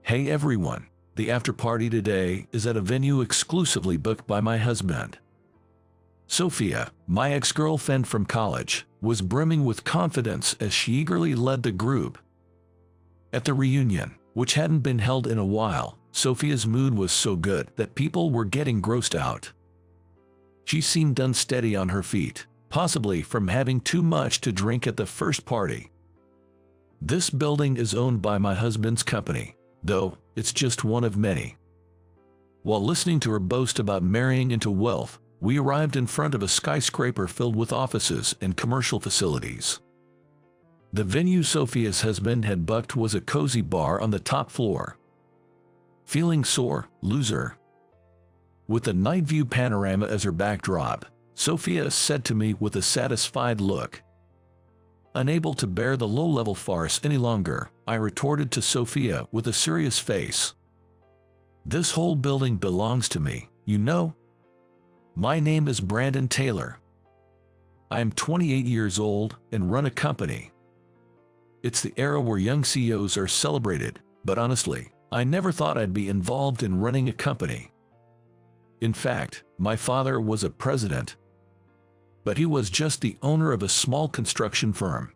Hey everyone, the after party today is at a venue exclusively booked by my husband. Sophia, my ex-girlfriend from college, was brimming with confidence as she eagerly led the group. At the reunion, which hadn't been held in a while, Sophia's mood was so good that people were getting grossed out. She seemed unsteady on her feet, possibly from having too much to drink at the first party. This building is owned by my husband's company, though it's just one of many. While listening to her boast about marrying into wealth, we arrived in front of a skyscraper filled with offices and commercial facilities. The venue Sophia's husband had booked was a cozy bar on the top floor. Feeling sore, loser? With the night view panorama as her backdrop, Sophia said to me with a satisfied look. Unable to bear the low-level farce any longer, I retorted to Sophia with a serious face. This whole building belongs to me, you know? My name is Brandon Taylor. I am 28 years old and run a company. It's the era where young CEOs are celebrated, but honestly, I never thought I'd be involved in running a company. In fact, my father was a president, but he was just the owner of a small construction firm.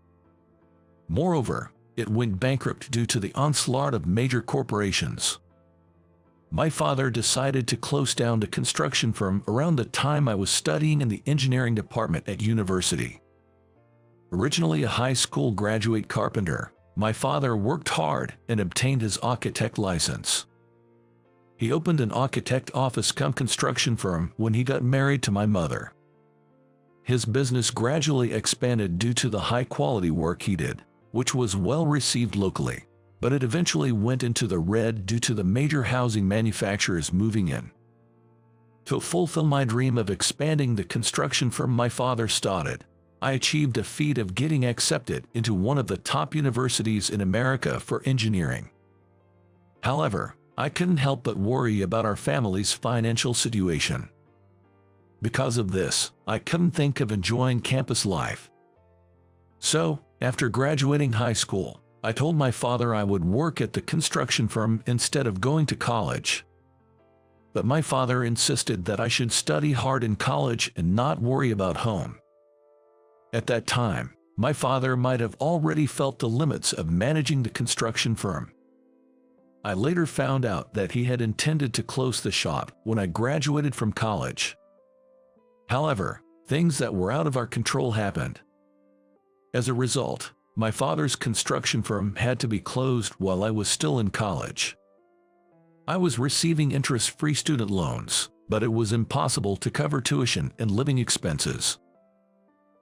Moreover, it went bankrupt due to the onslaught of major corporations. My father decided to close down the construction firm around the time I was studying in the engineering department at university. Originally a high school graduate carpenter, my father worked hard and obtained his architect license. He opened an architect office cum construction firm when he got married to my mother. His business gradually expanded due to the high-quality work he did, which was well received locally, but it eventually went into the red due to the major housing manufacturers moving in. To fulfill my dream of expanding the construction firm my father started, I achieved a feat of getting accepted into one of the top universities in America for engineering. However, I couldn't help but worry about our family's financial situation. Because of this, I couldn't think of enjoying campus life. So, after graduating high school, I told my father I would work at the construction firm instead of going to college. But my father insisted that I should study hard in college and not worry about home. At that time, my father might have already felt the limits of managing the construction firm. I later found out that he had intended to close the shop when I graduated from college. However, things that were out of our control happened. As a result, my father's construction firm had to be closed while I was still in college. I was receiving interest-free student loans, but it was impossible to cover tuition and living expenses.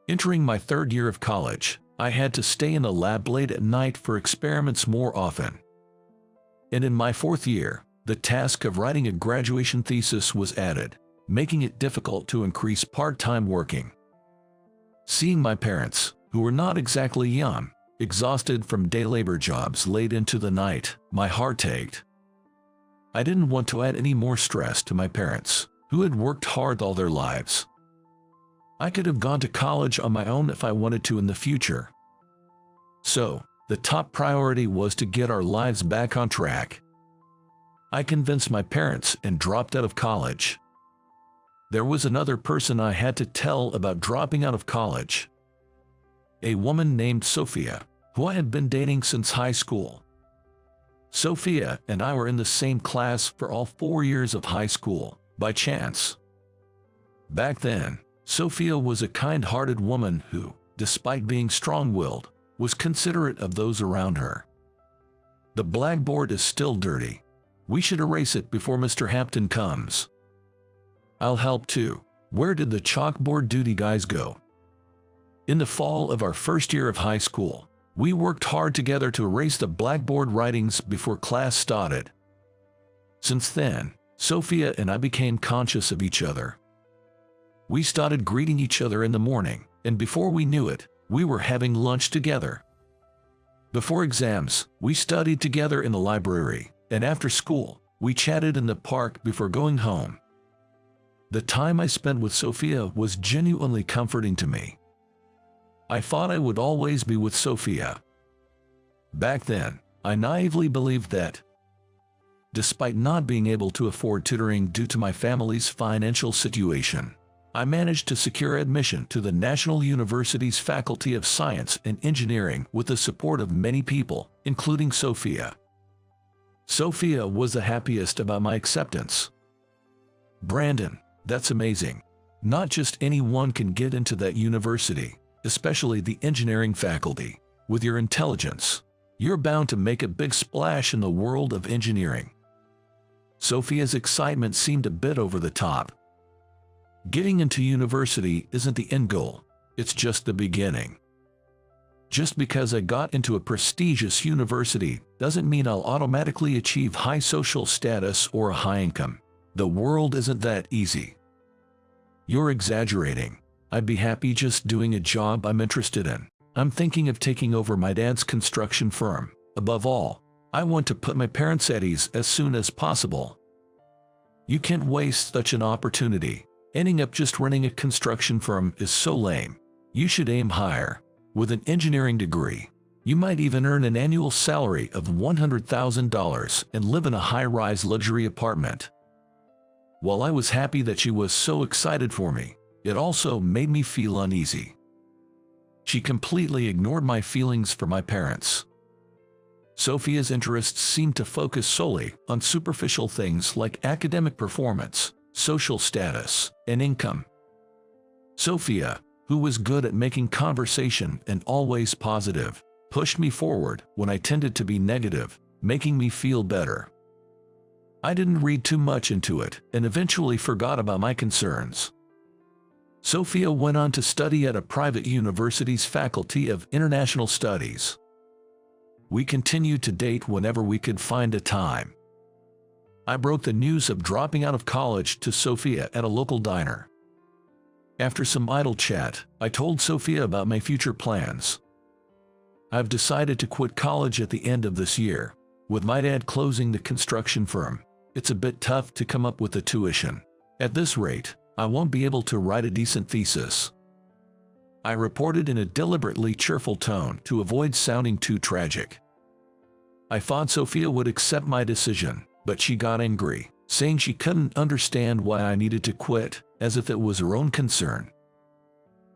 Entering my third year of college, I had to stay in the lab late at night for experiments more often. And in my fourth year, the task of writing a graduation thesis was added, making it difficult to increase part-time working. Seeing my parents, who were not exactly young, exhausted from day labor jobs late into the night, my heart ached. I didn't want to add any more stress to my parents, who had worked hard all their lives. I could have gone to college on my own if I wanted to in the future. So, the top priority was to get our lives back on track. I convinced my parents and dropped out of college. There was another person I had to tell about dropping out of college. A woman named Sophia, who I had been dating since high school. Sophia and I were in the same class for all 4 years of high school, by chance. Back then, Sophia was a kind-hearted woman who, despite being strong-willed, was considerate of those around her. The blackboard is still dirty. We should erase it before Mr. Hampton comes. I'll help too. Where did the chalkboard duty guys go? In the fall of our first year of high school, we worked hard together to erase the blackboard writings before class started. Since then, Sophia and I became conscious of each other. We started greeting each other in the morning, and before we knew it, we were having lunch together. Before exams, we studied together in the library, and after school, we chatted in the park before going home. The time I spent with Sophia was genuinely comforting to me. I thought I would always be with Sophia. Back then, I naively believed that Despite not being able to afford tutoring due to my family's financial situation, I managed to secure admission to the National University's Faculty of Science and Engineering with the support of many people, including Sophia. Sophia was the happiest about my acceptance. "Brandon, that's amazing. Not just anyone can get into that university, especially the engineering faculty. With your intelligence, you're bound to make a big splash in the world of engineering." Sophia's excitement seemed a bit over the top. Getting into university isn't the end goal, it's just the beginning. Just because I got into a prestigious university doesn't mean I'll automatically achieve high social status or a high income. The world isn't that easy. "You're exaggerating. I'd be happy just doing a job I'm interested in. I'm thinking of taking over my dad's construction firm. Above all, I want to put my parents at ease as soon as possible." You can't waste such an opportunity. Ending up just running a construction firm is so lame. You should aim higher. With an engineering degree, you might even earn an annual salary of $100,000 and live in a high-rise luxury apartment. While I was happy that she was so excited for me, it also made me feel uneasy. She completely ignored my feelings for my parents. Sophia's interests seemed to focus solely on superficial things like academic performance, social status, and income. Sophia, who was good at making conversation and always positive, pushed me forward when I tended to be negative, making me feel better. I didn't read too much into it and eventually forgot about my concerns. Sophia went on to study at a private university's Faculty of International Studies. We continued to date whenever we could find a time. I broke the news of dropping out of college to Sophia at a local diner. After some idle chat, I told Sophia about my future plans. I've decided to quit college at the end of this year. With my dad closing the construction firm, it's a bit tough to come up with the tuition. At this rate, I won't be able to write a decent thesis. I reported in a deliberately cheerful tone to avoid sounding too tragic. I thought Sophia would accept my decision, but she got angry, saying she couldn't understand why I needed to quit, as if it was her own concern.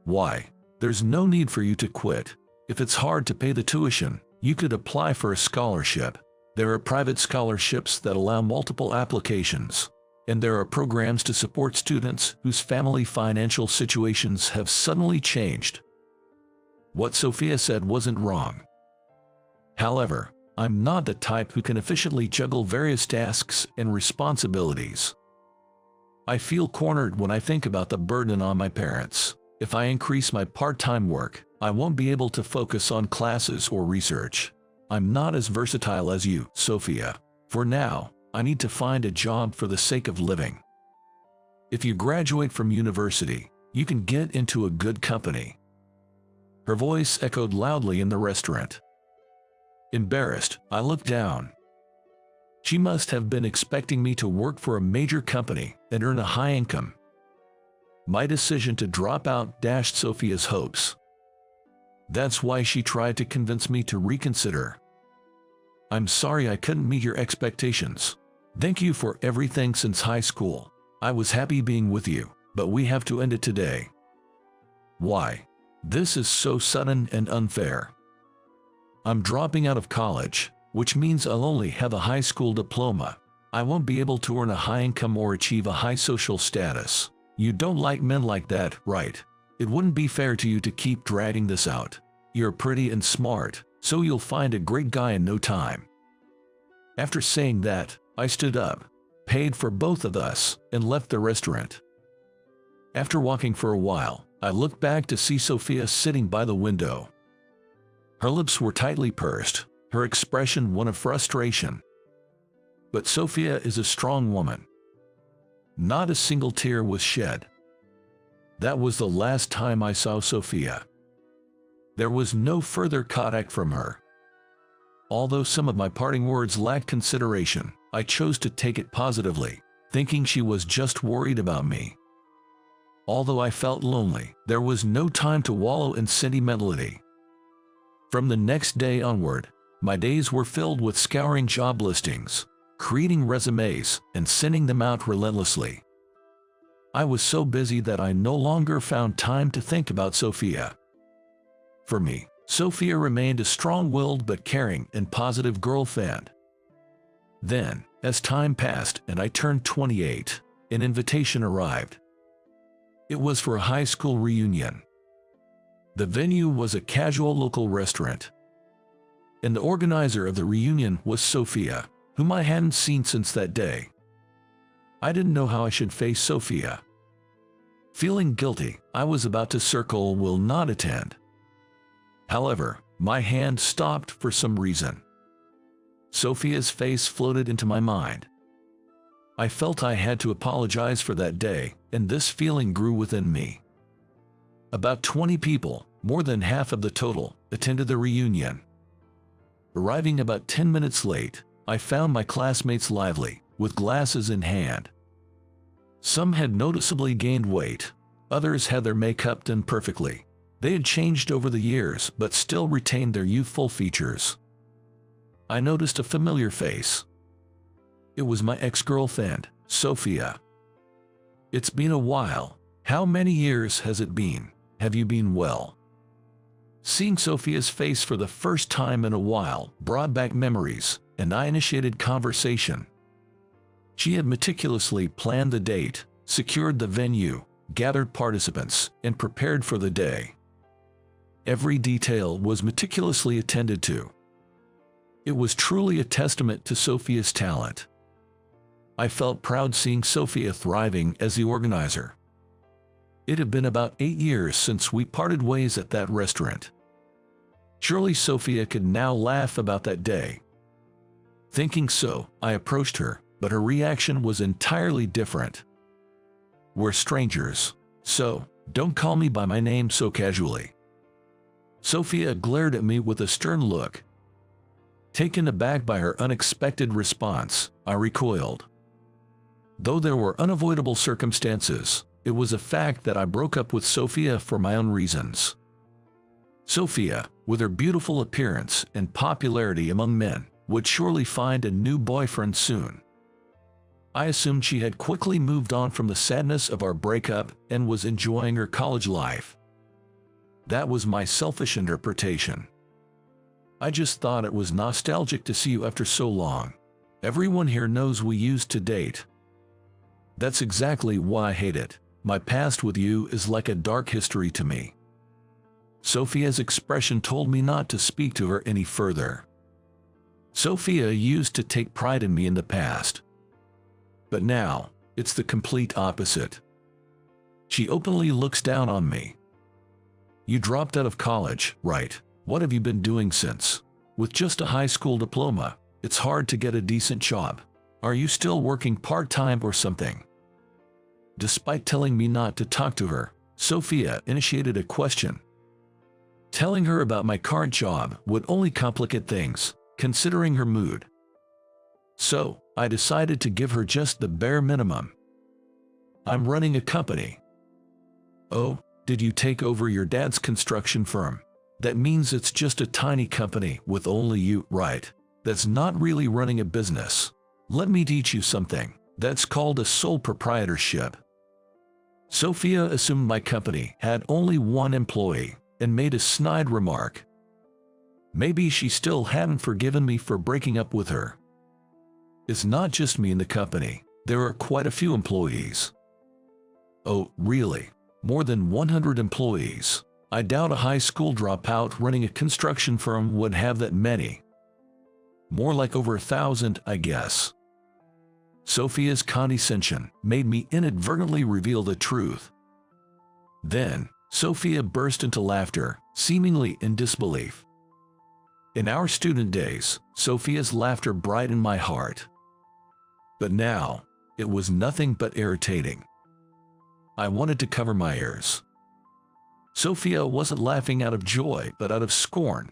"Why? There's no need for you to quit. If it's hard to pay the tuition, you could apply for a scholarship. There are private scholarships that allow multiple applications, and there are programs to support students whose family financial situations have suddenly changed." What Sophia said wasn't wrong. However, I'm not the type who can efficiently juggle various tasks and responsibilities. I feel cornered when I think about the burden on my parents. If I increase my part-time work, I won't be able to focus on classes or research. I'm not as versatile as you, Sophia. For now, I need to find a job for the sake of living. If you graduate from university, you can get into a good company. Her voice echoed loudly in the restaurant. Embarrassed, I looked down. She must have been expecting me to work for a major company and earn a high income. My decision to drop out dashed Sophia's hopes. That's why she tried to convince me to reconsider. "I'm sorry I couldn't meet your expectations. Thank you for everything since high school. I was happy being with you, but we have to end it today." "Why? This is so sudden and unfair. I'm dropping out of college, which means I'll only have a high school diploma. I won't be able to earn a high income or achieve a high social status. You don't like men like that, right? It wouldn't be fair to you to keep dragging this out. You're pretty and smart, so you'll find a great guy in no time." After saying that, I stood up, paid for both of us, and left the restaurant. After walking for a while, I looked back to see Sophia sitting by the window. Her lips were tightly pursed, her expression one of frustration. But Sophia is a strong woman. Not a single tear was shed. That was the last time I saw Sophia. There was no further contact from her. Although some of my parting words lacked consideration, I chose to take it positively, thinking she was just worried about me. Although I felt lonely, there was no time to wallow in sentimentality. From the next day onward, my days were filled with scouring job listings, creating resumes, and sending them out relentlessly. I was so busy that I no longer found time to think about Sophia. For me, Sophia remained a strong-willed but caring and positive girlfriend. Then, as time passed and I turned 28, an invitation arrived. It was for a high school reunion. The venue was a casual local restaurant, and the organizer of the reunion was Sophia, whom I hadn't seen since that day. I didn't know how I should face Sophia. Feeling guilty, I was about to circle will not attend. However, my hand stopped for some reason. Sophia's face floated into my mind. I felt I had to apologize for that day, and this feeling grew within me. About 20 people, more than half of the total, attended the reunion. Arriving about 10 minutes late, I found my classmates lively, with glasses in hand. Some had noticeably gained weight, others had their makeup done perfectly. They had changed over the years but still retained their youthful features. I noticed a familiar face. It was my ex-girlfriend, Sophia. It's been a while. How many years has it been? Have you been well? Seeing Sophia's face for the first time in a while brought back memories, and I initiated conversation. She had meticulously planned the date, secured the venue, gathered participants, and prepared for the day. Every detail was meticulously attended to. It was truly a testament to Sophia's talent. I felt proud seeing Sophia thriving as the organizer. It had been about 8 years since we parted ways at that restaurant. Surely Sophia could now laugh about that day. Thinking so, I approached her, but her reaction was entirely different. We're strangers, so don't call me by my name so casually. Sophia glared at me with a stern look. Taken aback by her unexpected response, I recoiled. Though there were unavoidable circumstances, it was a fact that I broke up with Sophia for my own reasons. Sophia, with her beautiful appearance and popularity among men, would surely find a new boyfriend soon. I assumed she had quickly moved on from the sadness of our breakup and was enjoying her college life. That was my selfish interpretation. I just thought it was nostalgic to see you after so long. Everyone here knows we used to date. That's exactly why I hate it. My past with you is like a dark history to me. Sophia's expression told me not to speak to her any further. Sophia used to take pride in me in the past. But now, it's the complete opposite. She openly looks down on me. You dropped out of college, right? What have you been doing since? With just a high school diploma, it's hard to get a decent job. Are you still working part-time or something? Despite telling me not to talk to her, Sophia initiated a question. Telling her about my current job would only complicate things, considering her mood. So, I decided to give her just the bare minimum. I'm running a company. Oh, did you take over your dad's construction firm? That means it's just a tiny company with only you, right? That's not really running a business. Let me teach you something. That's called a sole proprietorship. Sophia assumed my company had only one employee and made a snide remark. Maybe she still hadn't forgiven me for breaking up with her. It's not just me in the company. There are quite a few employees. Oh, really? More than 100 employees. I doubt a high school dropout running a construction firm would have that many. More like over 1,000, I guess. Sophia's condescension made me inadvertently reveal the truth. Then, Sophia burst into laughter, seemingly in disbelief. In our student days, Sophia's laughter brightened my heart. But now, it was nothing but irritating. I wanted to cover my ears. Sophia wasn't laughing out of joy, but out of scorn.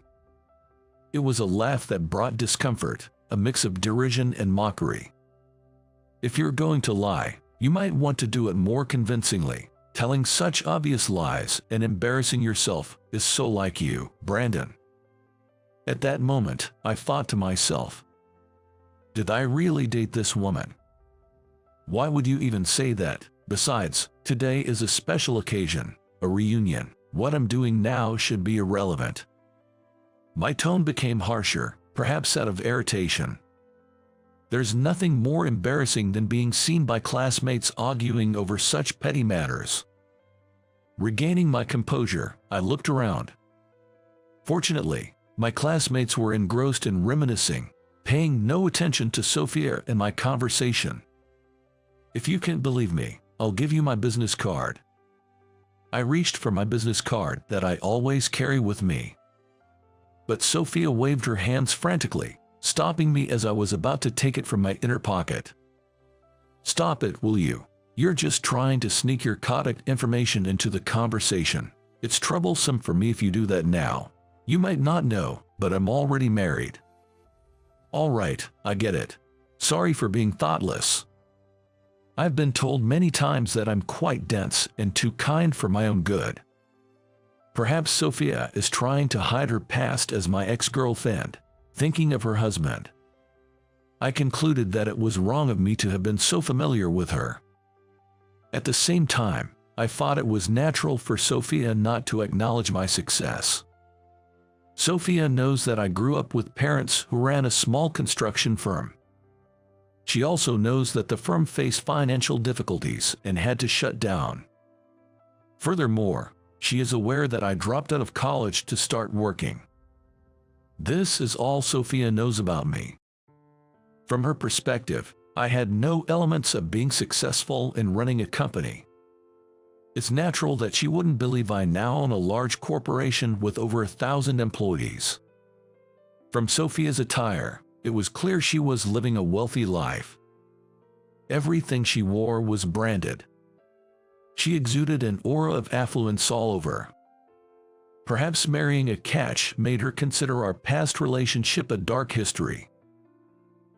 It was a laugh that brought discomfort, a mix of derision and mockery. If you're going to lie, you might want to do it more convincingly. Telling such obvious lies and embarrassing yourself is so like you, Brandon. At that moment, I thought to myself, Did I really date this woman? Why would you even say that? Besides, today is a special occasion, a reunion. What I'm doing now should be irrelevant. My tone became harsher, perhaps out of irritation. There's nothing more embarrassing than being seen by classmates arguing over such petty matters. Regaining my composure, I looked around. Fortunately, my classmates were engrossed in reminiscing, paying no attention to Sophia and my conversation. If you can't believe me, I'll give you my business card. I reached for my business card that I always carry with me. But Sophia waved her hands frantically, stopping me as I was about to take it from my inner pocket. Stop it, will you? You're just trying to sneak your contact information into the conversation. It's troublesome for me if you do that now. You might not know, but I'm already married. All right, I get it. Sorry for being thoughtless. I've been told many times that I'm quite dense and too kind for my own good. Perhaps Sophia is trying to hide her past as my ex-girlfriend, thinking of her husband. I concluded that it was wrong of me to have been so familiar with her. At the same time, I thought it was natural for Sophia not to acknowledge my success. Sophia knows that I grew up with parents who ran a small construction firm. She also knows that the firm faced financial difficulties and had to shut down. Furthermore, she is aware that I dropped out of college to start working. This is all Sophia knows about me. From her perspective, I had no elements of being successful in running a company. It's natural that she wouldn't believe I now own a large corporation with over 1,000 employees. From Sophia's attire, it was clear she was living a wealthy life. Everything she wore was branded. She exuded an aura of affluence all over. Perhaps marrying a catch made her consider our past relationship a dark history.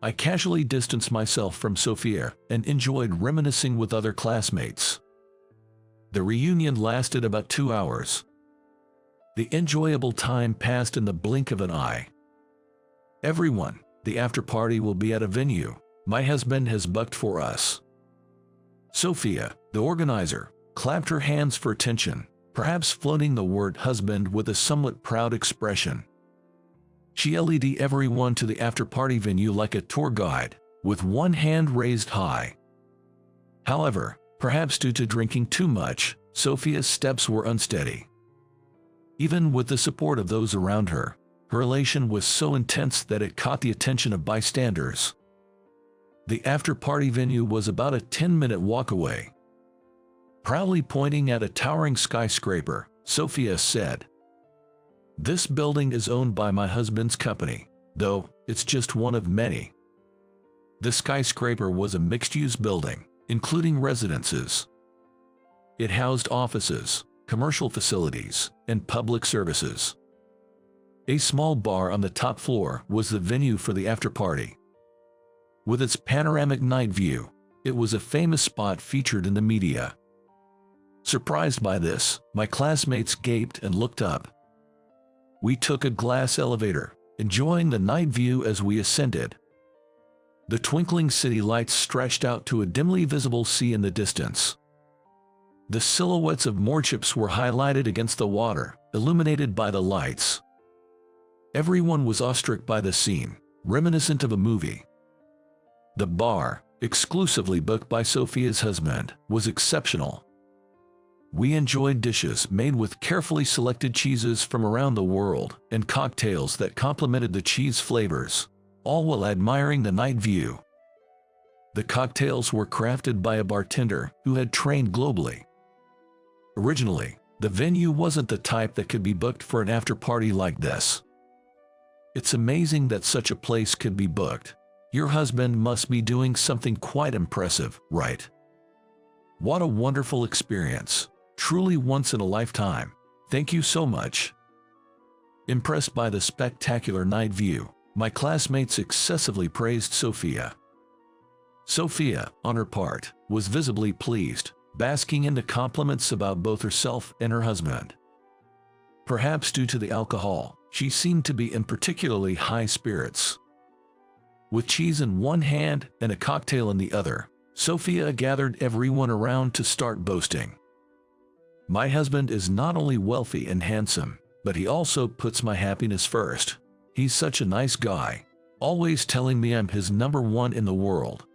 I casually distanced myself from Sophia and enjoyed reminiscing with other classmates. The reunion lasted about 2 hours. The enjoyable time passed in the blink of an eye. Everyone, the after-party will be at a venue my husband has booked for us. Sophia, the organizer, clapped her hands for attention, perhaps floating the word husband with a somewhat proud expression. She led everyone to the after-party venue like a tour guide, with one hand raised high. However, perhaps due to drinking too much, Sophia's steps were unsteady. Even with the support of those around her, her elation was so intense that it caught the attention of bystanders. The after-party venue was about a 10-minute walk away. Proudly pointing at a towering skyscraper, Sophia said, "This building is owned by my husband's company, though it's just one of many." The skyscraper was a mixed-use building, including residences. It housed offices, commercial facilities, and public services. A small bar on the top floor was the venue for the after-party. With its panoramic night view, it was a famous spot featured in the media. Surprised by this, my classmates gaped and looked up. We took a glass elevator, enjoying the night view as we ascended. The twinkling city lights stretched out to a dimly visible sea in the distance. The silhouettes of more ships were highlighted against the water, illuminated by the lights. Everyone was awestruck by the scene, reminiscent of a movie. The bar, exclusively booked by Sophia's husband, was exceptional. We enjoyed dishes made with carefully selected cheeses from around the world and cocktails that complemented the cheese flavors, all while admiring the night view. The cocktails were crafted by a bartender who had trained globally. Originally, the venue wasn't the type that could be booked for an after-party like this. It's amazing that such a place could be booked. Your husband must be doing something quite impressive, right? What a wonderful experience. Truly once in a lifetime. Thank you so much. Impressed by the spectacular night view, my classmates excessively praised Sophia. Sophia, on her part, was visibly pleased, basking in the compliments about both herself and her husband. Perhaps due to the alcohol, she seemed to be in particularly high spirits. With cheese in one hand and a cocktail in the other, Sophia gathered everyone around to start boasting. My husband is not only wealthy and handsome, but he also puts my happiness first. He's such a nice guy, always telling me I'm his number one in the world.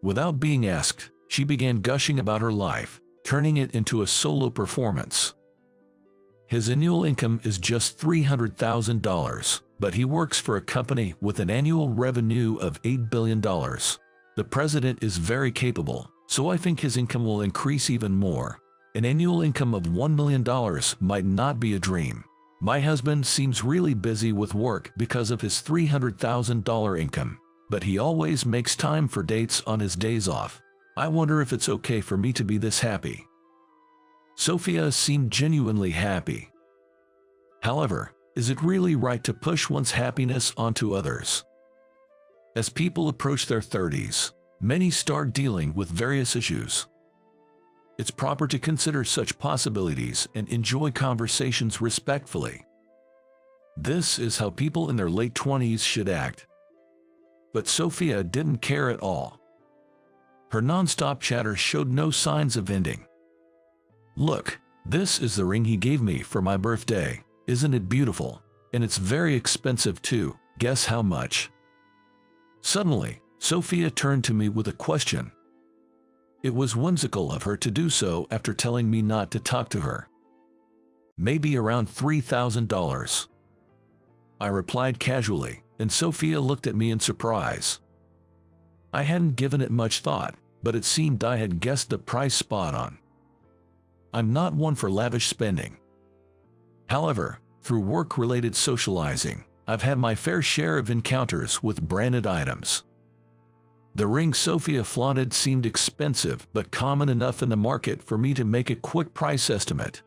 Without being asked, she began gushing about her life, turning it into a solo performance. His annual income is just $300,000, but he works for a company with an annual revenue of $8 billion. The president is very capable, so I think his income will increase even more. An annual income of $1 million might not be a dream. My husband seems really busy with work because of his $300,000 income, but he always makes time for dates on his days off. I wonder if it's okay for me to be this happy. Sophia seemed genuinely happy. However, is it really right to push one's happiness onto others? As people approach their 30s, many start dealing with various issues. It's proper to consider such possibilities and enjoy conversations respectfully. This is how people in their late 20s should act. But Sophia didn't care at all. Her non-stop chatter showed no signs of ending. Look, this is the ring he gave me for my birthday. Isn't it beautiful? And it's very expensive too. Guess how much? Suddenly, Sophia turned to me with a question. It was whimsical of her to do so after telling me not to talk to her. Maybe around $3,000. I replied casually, and Sophia looked at me in surprise. I hadn't given it much thought, but it seemed I had guessed the price spot on. I'm not one for lavish spending. However, through work-related socializing, I've had my fair share of encounters with branded items. The ring Sophia flaunted seemed expensive but common enough in the market for me to make a quick price estimate.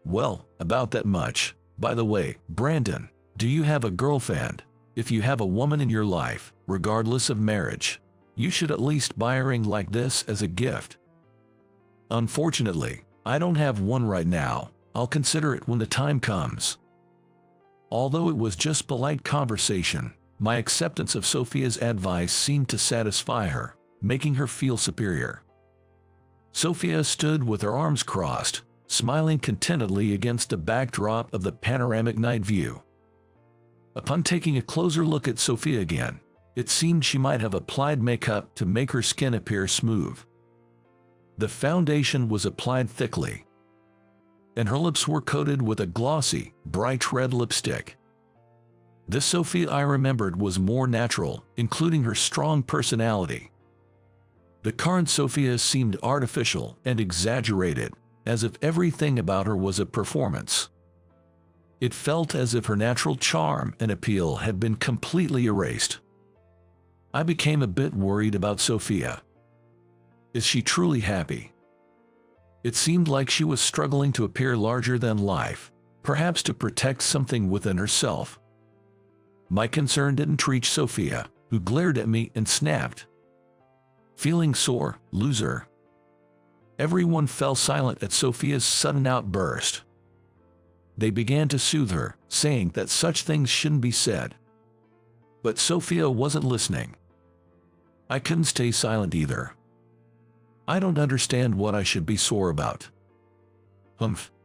Well, about that much. By the way, Brandon, do you have a girlfriend? If you have a woman in your life, regardless of marriage, you should at least buy a ring like this as a gift. Unfortunately, I don't have one right now. I'll consider it when the time comes. Although it was just polite conversation, my acceptance of Sophia's advice seemed to satisfy her, making her feel superior. Sophia stood with her arms crossed, smiling contentedly against the backdrop of the panoramic night view. Upon taking a closer look at Sophia again, it seemed she might have applied makeup to make her skin appear smooth. The foundation was applied thickly, and her lips were coated with a glossy, bright red lipstick. This Sophia I remembered was more natural, including her strong personality. The current Sophia seemed artificial and exaggerated, as if everything about her was a performance. It felt as if her natural charm and appeal had been completely erased. I became a bit worried about Sophia. Is she truly happy? It seemed like she was struggling to appear larger than life, perhaps to protect something within herself. My concern didn't reach Sophia, who glared at me and snapped. Feeling sore, loser. Everyone fell silent at Sophia's sudden outburst. They began to soothe her, saying that such things shouldn't be said. But Sophia wasn't listening. I couldn't stay silent either. I don't understand what I should be sore about.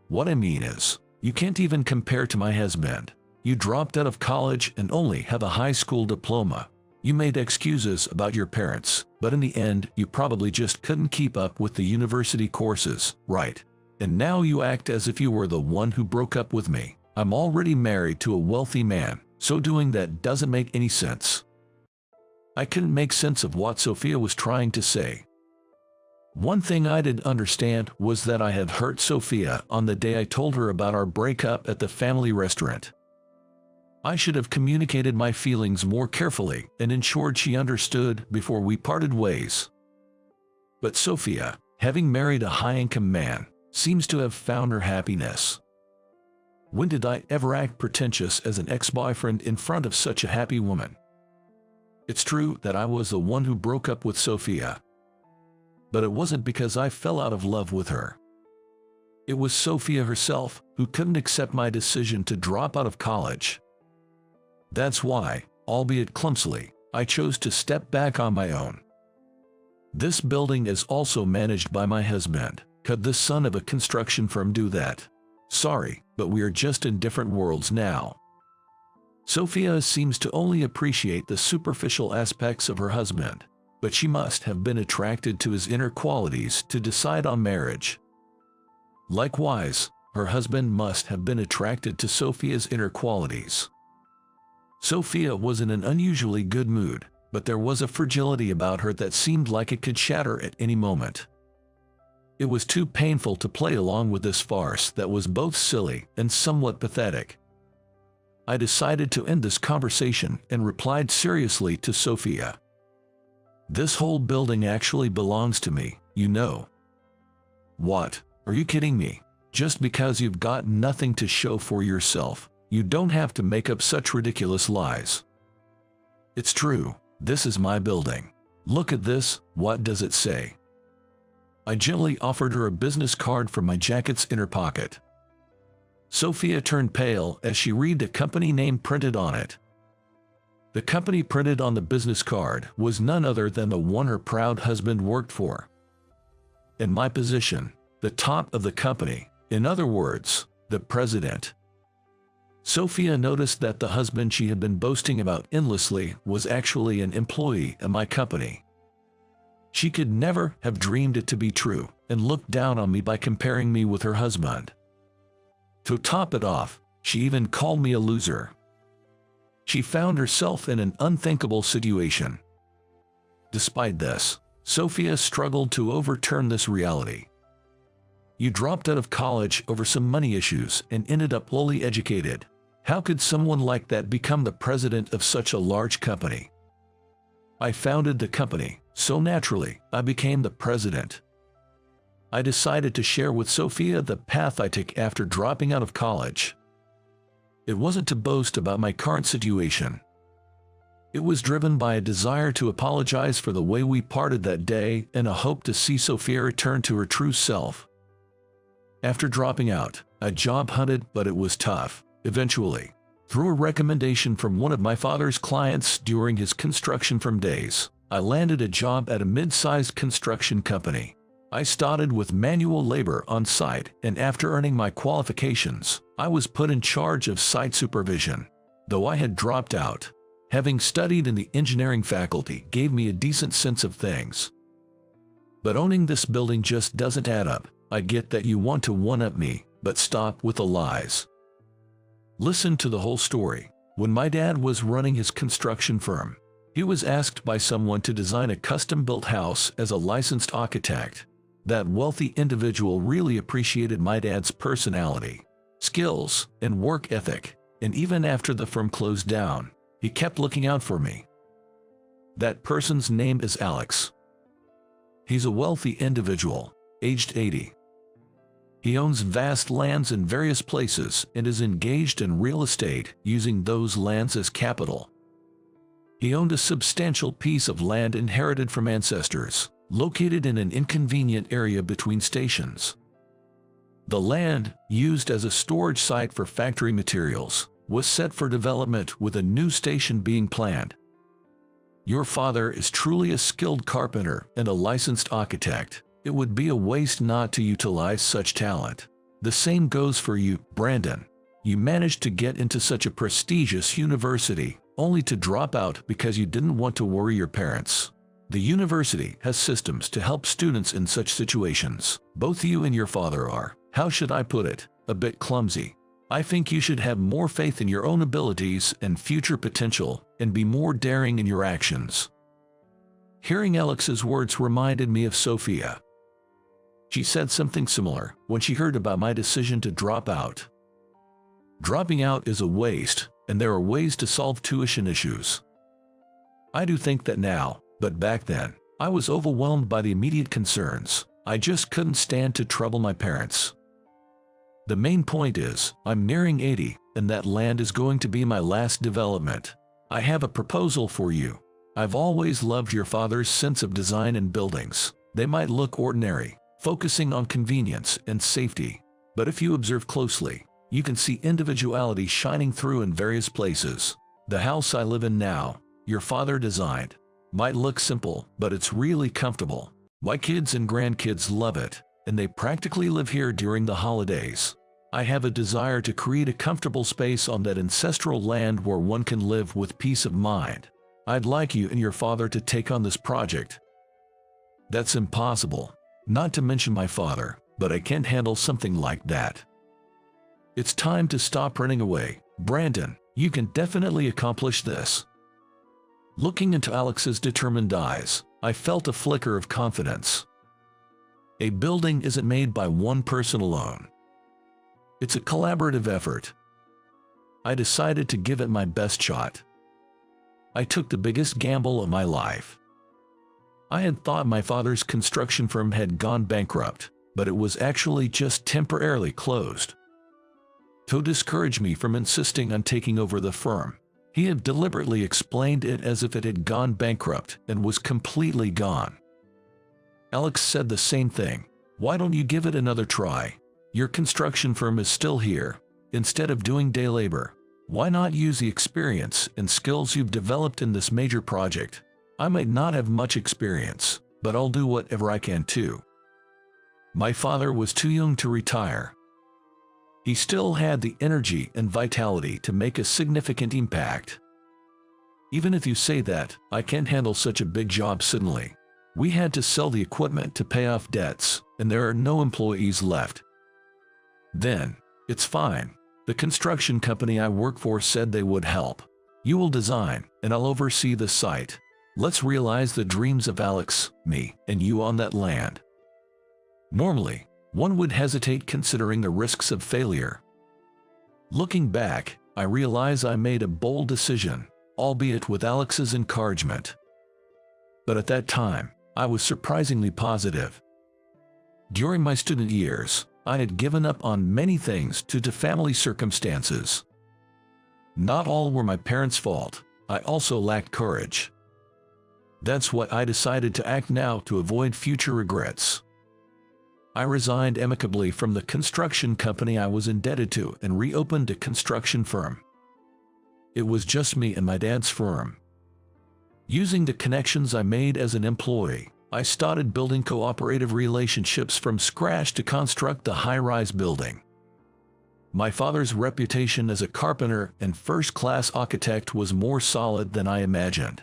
What I mean is, you can't even compare to my husband. You dropped out of college and only have a high school diploma. You made excuses about your parents, but in the end, you probably just couldn't keep up with the university courses, right? And now you act as if you were the one who broke up with me. I'm already married to a wealthy man, so doing that doesn't make any sense. I couldn't make sense of what Sophia was trying to say. One thing I didn't understand was that I had hurt Sophia on the day I told her about our breakup at the family restaurant. I should have communicated my feelings more carefully and ensured she understood before we parted ways. But Sophia, having married a high-income man, seems to have found her happiness. When did I ever act pretentious as an ex-boyfriend in front of such a happy woman? It's true that I was the one who broke up with Sophia. But it wasn't because I fell out of love with her. It was Sophia herself who couldn't accept my decision to drop out of college. That's why, albeit clumsily, I chose to step back on my own. This building is also managed by my husband. Could the son of a construction firm do that? Sorry, but we are just in different worlds now. Sophia seems to only appreciate the superficial aspects of her husband, but she must have been attracted to his inner qualities to decide on marriage. Likewise, her husband must have been attracted to Sophia's inner qualities. Sophia was in an unusually good mood, but there was a fragility about her that seemed like it could shatter at any moment. It was too painful to play along with this farce that was both silly and somewhat pathetic. I decided to end this conversation and replied seriously to Sophia. This whole building actually belongs to me, you know. What? Are you kidding me? Just because you've got nothing to show for yourself, you don't have to make up such ridiculous lies. It's true, this is my building. Look at this, what does it say? I gently offered her a business card from my jacket's inner pocket. Sophia turned pale as she read the company name printed on it. The company printed on the business card was none other than the one her proud husband worked for. In my position, the top of the company, in other words, the president. Sophia noticed that the husband she had been boasting about endlessly was actually an employee at my company. She could never have dreamed it to be true and looked down on me by comparing me with her husband. To top it off, she even called me a loser. She found herself in an unthinkable situation. Despite this, Sophia struggled to overturn this reality. You dropped out of college over some money issues and ended up lowly educated. How could someone like that become the president of such a large company? I founded the company, so naturally, I became the president. I decided to share with Sophia the path I took after dropping out of college. It wasn't to boast about my current situation. It was driven by a desire to apologize for the way we parted that day and a hope to see Sophia return to her true self. After dropping out, I job hunted, but it was tough. Eventually, through a recommendation from one of my father's clients during his construction firm days, I landed a job at a mid-sized construction company. I started with manual labor on site, and after earning my qualifications, I was put in charge of site supervision. Though I had dropped out, having studied in the engineering faculty gave me a decent sense of things. But owning this building just doesn't add up. I get that you want to one-up me, but stop with the lies. Listen to the whole story. When my dad was running his construction firm, he was asked by someone to design a custom-built house as a licensed architect. That wealthy individual really appreciated my dad's personality, skills, and work ethic, and even after the firm closed down, he kept looking out for me. That person's name is Alex. He's a wealthy individual, aged 80. He owns vast lands in various places and is engaged in real estate, using those lands as capital. He owned a substantial piece of land inherited from ancestors, located in an inconvenient area between stations. The land, used as a storage site for factory materials, was set for development with a new station being planned. Your father is truly a skilled carpenter and a licensed architect. It would be a waste not to utilize such talent. The same goes for you, Brandon. You managed to get into such a prestigious university, only to drop out because you didn't want to worry your parents. The university has systems to help students in such situations. Both you and your father are, how should I put it, a bit clumsy. I think you should have more faith in your own abilities and future potential, and be more daring in your actions. Hearing Alex's words reminded me of Sophia. She said something similar when she heard about my decision to drop out. Dropping out is a waste, and there are ways to solve tuition issues. I do think that now, but back then, I was overwhelmed by the immediate concerns. I just couldn't stand to trouble my parents. The main point is, I'm nearing 80, and that land is going to be my last development. I have a proposal for you. I've always loved your father's sense of design in buildings. They might look ordinary, focusing on convenience and safety, but if you observe closely, you can see individuality shining through in various places. The house I live in now, your father designed. Might look simple, but it's really comfortable. My kids and grandkids love it, and they practically live here during the holidays. I have a desire to create a comfortable space on that ancestral land where one can live with peace of mind. I'd like you and your father to take on this project. That's impossible. Not to mention my father, but I can't handle something like that. It's time to stop running away. Brandon, you can definitely accomplish this. Looking into Alex's determined eyes, I felt a flicker of confidence. A building isn't made by one person alone. It's a collaborative effort. I decided to give it my best shot. I took the biggest gamble of my life. I had thought my father's construction firm had gone bankrupt, but it was actually just temporarily closed. To discourage me from insisting on taking over the firm, he had deliberately explained it as if it had gone bankrupt and was completely gone. Alex said the same thing. Why don't you give it another try? Your construction firm is still here. Instead of doing day labor, why not use the experience and skills you've developed in this major project? I might not have much experience, but I'll do whatever I can too. My father was too young to retire. He still had the energy and vitality to make a significant impact. Even if you say that, I can't handle such a big job suddenly. We had to sell the equipment to pay off debts, and there are no employees left. Then, it's fine. The construction company I work for said they would help. You will design, and I'll oversee the site. Let's realize the dreams of Alex, me, and you on that land. Normally, one would hesitate considering the risks of failure. Looking back, I realize I made a bold decision, albeit with Alex's encouragement. But at that time, I was surprisingly positive. During my student years, I had given up on many things due to family circumstances. Not all were my parents' fault. I also lacked courage. That's why I decided to act now to avoid future regrets. I resigned amicably from the construction company I was indebted to and reopened a construction firm. It was just me and my dad's firm. Using the connections I made as an employee, I started building cooperative relationships from scratch to construct the high-rise building. My father's reputation as a carpenter and first-class architect was more solid than I imagined.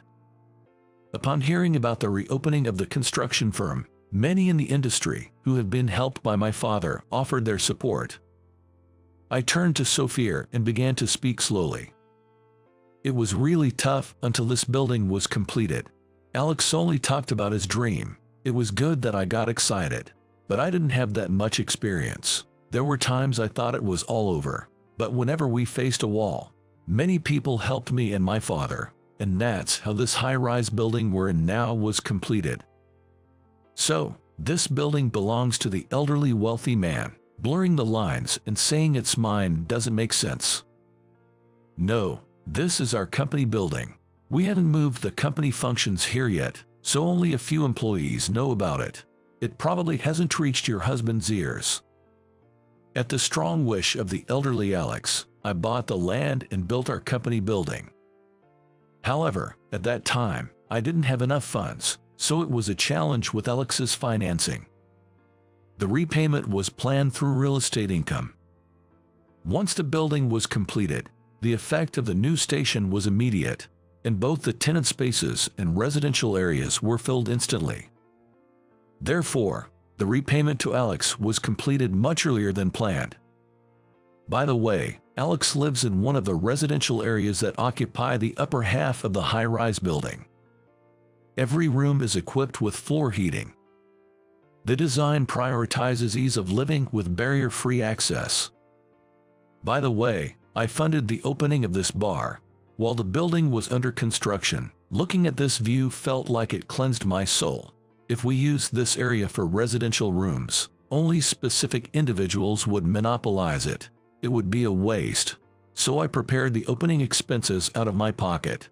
Upon hearing about the reopening of the construction firm, many in the industry, who had been helped by my father, offered their support. I turned to Sophia and began to speak slowly. It was really tough until this building was completed. Alex only talked about his dream. It was good that I got excited, but I didn't have that much experience. There were times I thought it was all over, but whenever we faced a wall, many people helped me and my father, and that's how this high-rise building we're in now was completed. So, this building belongs to the elderly wealthy man. Blurring the lines and saying it's mine doesn't make sense. No, this is our company building. We haven't moved the company functions here yet, so only a few employees know about it. It probably hasn't reached your husband's ears. At the strong wish of the elderly Alex, I bought the land and built our company building. However, at that time, I didn't have enough funds, so it was a challenge with Alex's financing. The repayment was planned through real estate income. Once the building was completed, the effect of the new station was immediate, and both the tenant spaces and residential areas were filled instantly. Therefore, the repayment to Alex was completed much earlier than planned. By the way, Alex lives in one of the residential areas that occupy the upper half of the high-rise building. Every room is equipped with floor heating. The design prioritizes ease of living with barrier-free access. By the way, I funded the opening of this bar. While the building was under construction, looking at this view felt like it cleansed my soul. If we used this area for residential rooms, only specific individuals would monopolize it. It would be a waste. So I prepared the opening expenses out of my pocket.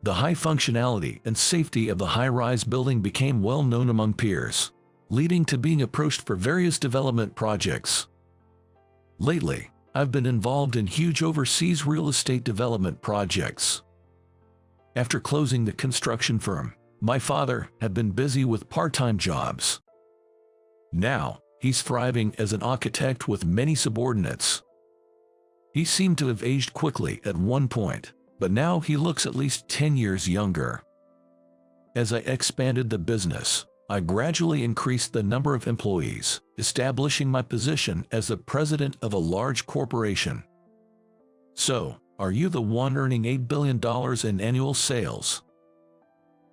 The high functionality and safety of the high-rise building became well known among peers, leading to being approached for various development projects. Lately, I've been involved in huge overseas real estate development projects. After closing the construction firm, my father had been busy with part-time jobs. Now, he's thriving as an architect with many subordinates. He seemed to have aged quickly at one point, but now he looks at least 10 years younger. As I expanded the business, I gradually increased the number of employees, establishing my position as the president of a large corporation. So, are you the one earning $8 billion in annual sales?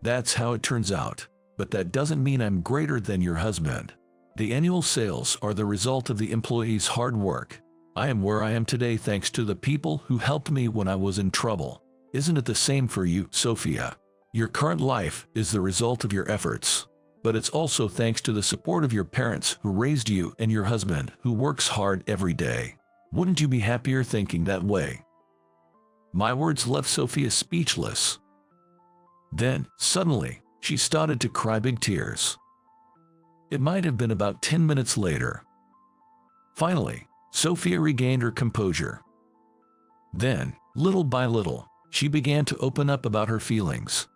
That's how it turns out, but that doesn't mean I'm greater than your husband. The annual sales are the result of the employees' hard work. I am where I am today thanks to the people who helped me when I was in trouble. Isn't it the same for you, Sophia? Your current life is the result of your efforts, but it's also thanks to the support of your parents who raised you and your husband who works hard every day. Wouldn't you be happier thinking that way? My words left Sophia speechless. Then, suddenly, she started to cry big tears. It might have been about 10 minutes later. Finally, Sophia regained her composure. Then, little by little, she began to open up about her feelings.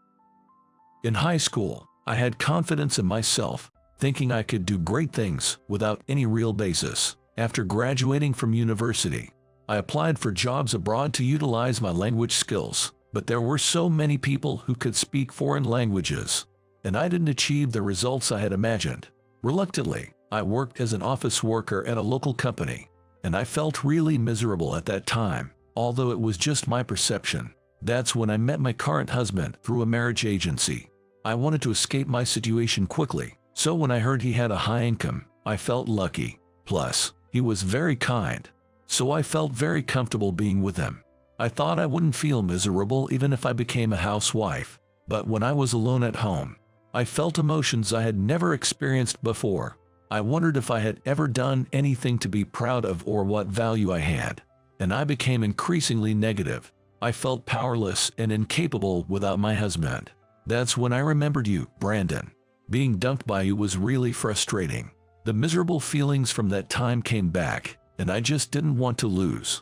In high school, I had confidence in myself, thinking I could do great things without any real basis. After graduating from university, I applied for jobs abroad to utilize my language skills, but there were so many people who could speak foreign languages, and I didn't achieve the results I had imagined. Reluctantly, I worked as an office worker at a local company, and I felt really miserable at that time, although it was just my perception. That's when I met my current husband through a marriage agency. I wanted to escape my situation quickly, so when I heard he had a high income, I felt lucky. Plus, he was very kind, so I felt very comfortable being with him. I thought I wouldn't feel miserable even if I became a housewife, but when I was alone at home, I felt emotions I had never experienced before. I wondered if I had ever done anything to be proud of or what value I had, and I became increasingly negative. I felt powerless and incapable without my husband. That's when I remembered you, Brandon. Being dumped by you was really frustrating. The miserable feelings from that time came back, and I just didn't want to lose.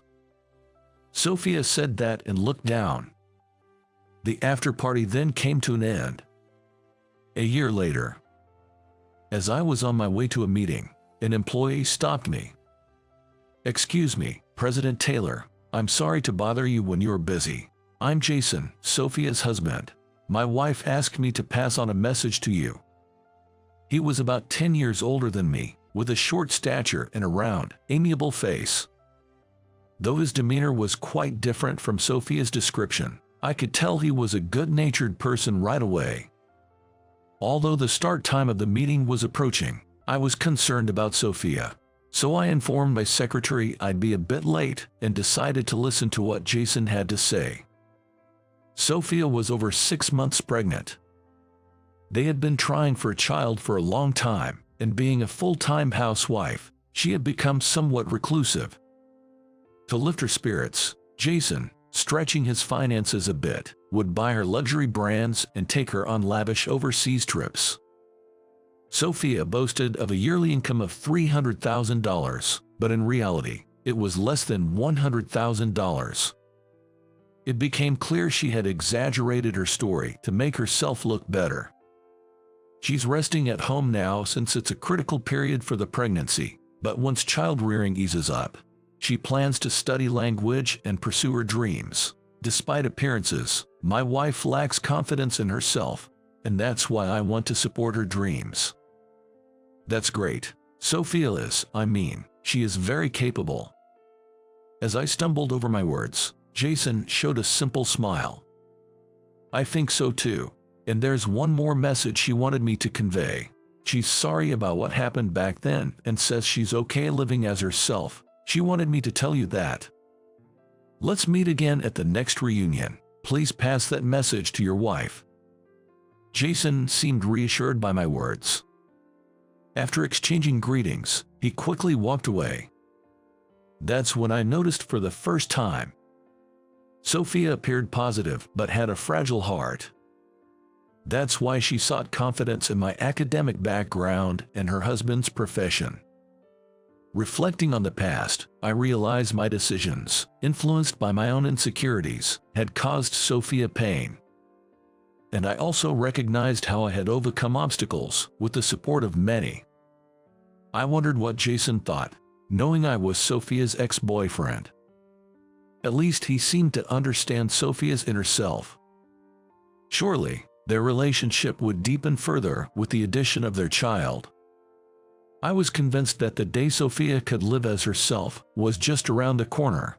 Sophia said that and looked down. The after-party then came to an end. A year later, as I was on my way to a meeting, an employee stopped me. "Excuse me, President Taylor, I'm sorry to bother you when you're busy. I'm Jason, Sophia's husband. My wife asked me to pass on a message to you." He was about 10 years older than me, with a short stature and a round, amiable face. Though his demeanor was quite different from Sophia's description, I could tell he was a good-natured person right away. Although the start time of the meeting was approaching, I was concerned about Sophia. So I informed my secretary I'd be a bit late and decided to listen to what Jason had to say. Sophia was over 6 months pregnant. They had been trying for a child for a long time, and being a full-time housewife, she had become somewhat reclusive. To lift her spirits, Jason, stretching his finances a bit, would buy her luxury brands and take her on lavish overseas trips. Sophia boasted of a yearly income of $300,000, but in reality, it was less than $100,000. It became clear she had exaggerated her story to make herself look better. She's resting at home now since it's a critical period for the pregnancy, but once child-rearing eases up, she plans to study language and pursue her dreams. Despite appearances, my wife lacks confidence in herself, and that's why I want to support her dreams. That's great. Sophia is, she is very capable. As I stumbled over my words, Jason showed a simple smile. I think so too, and there's one more message she wanted me to convey. She's sorry about what happened back then and says she's okay living as herself. She wanted me to tell you that. Let's meet again at the next reunion. Please pass that message to your wife. Jason seemed reassured by my words. After exchanging greetings, he quickly walked away. That's when I noticed for the first time. Sophia appeared positive but had a fragile heart. That's why she sought confidence in my academic background and her husband's profession. Reflecting on the past, I realized my decisions, influenced by my own insecurities, had caused Sophia pain. And I also recognized how I had overcome obstacles with the support of many. I wondered what Jason thought, knowing I was Sophia's ex-boyfriend. At least he seemed to understand Sophia's inner self. Surely, their relationship would deepen further with the addition of their child. I was convinced that the day Sophia could live as herself was just around the corner,